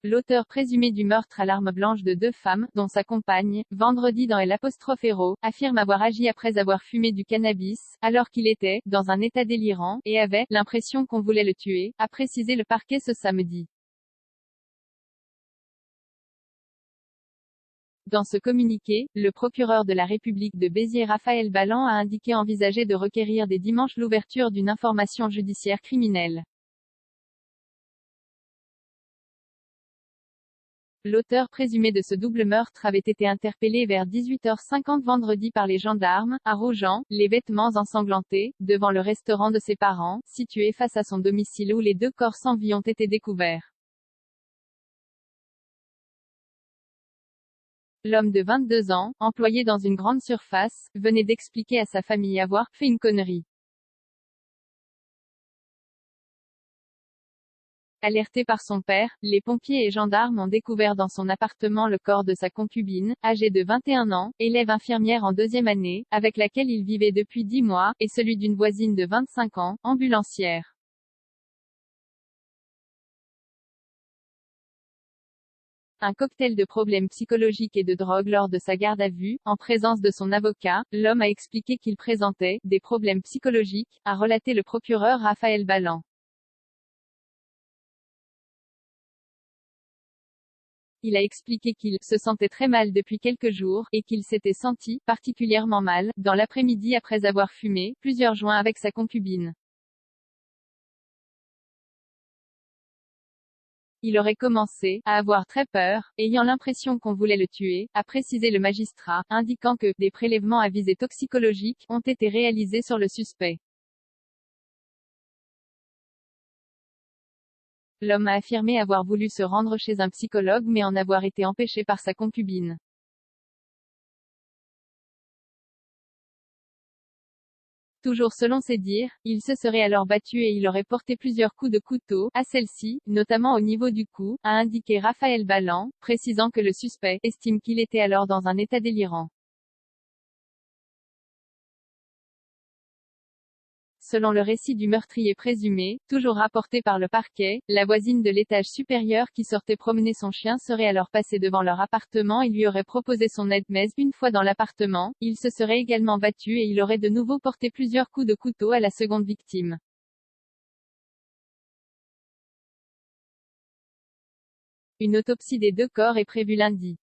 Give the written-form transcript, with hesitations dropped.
L'auteur présumé du meurtre à l'arme blanche de 2 femmes, dont sa compagne, vendredi dans L', affirme avoir agi après avoir fumé du cannabis, alors qu'il était, dans un état délirant, et avait l'impression qu'on voulait le tuer, a précisé le parquet ce samedi. Dans ce communiqué, le procureur de la République de Béziers Raphaël Balland a indiqué envisager de requérir dès dimanche l'ouverture d'une information judiciaire criminelle. L'auteur présumé de ce double meurtre avait été interpellé vers 18h50 vendredi par les gendarmes, à Rogent, les vêtements ensanglantés, devant le restaurant de ses parents, situé face à son domicile où les 2 corps sans vie ont été découverts. L'homme de 22 ans, employé dans une grande surface, venait d'expliquer à sa famille avoir fait une connerie. Alerté par son père, les pompiers et gendarmes ont découvert dans son appartement le corps de sa concubine, âgée de 21 ans, élève infirmière en 2e année, avec laquelle il vivait depuis 10 mois, et celui d'une voisine de 25 ans, ambulancière. Un cocktail de problèmes psychologiques et de drogue lors de sa garde à vue, en présence de son avocat, l'homme a expliqué qu'il présentait des problèmes psychologiques, a relaté le procureur Raphaël Balland. Il a expliqué qu'il se sentait très mal depuis quelques jours, et qu'il s'était senti particulièrement mal, dans l'après-midi après avoir fumé plusieurs joints avec sa concubine. Il aurait commencé à avoir très peur, ayant l'impression qu'on voulait le tuer, a précisé le magistrat, indiquant que des prélèvements à visée toxicologique ont été réalisés sur le suspect. L'homme a affirmé avoir voulu se rendre chez un psychologue mais en avoir été empêché par sa concubine. Toujours selon ses dires, il se serait alors battu et il aurait porté plusieurs coups de couteau à celle-ci, notamment au niveau du cou, a indiqué Raphaël Balland, précisant que le suspect estime qu'il était alors dans un état délirant. Selon le récit du meurtrier présumé, toujours rapporté par le parquet, la voisine de l'étage supérieur qui sortait promener son chien serait alors passée devant leur appartement et lui aurait proposé son aide, mais une fois dans l'appartement, il se serait également battu et il aurait de nouveau porté plusieurs coups de couteau à la seconde victime. Une autopsie des 2 corps est prévue lundi.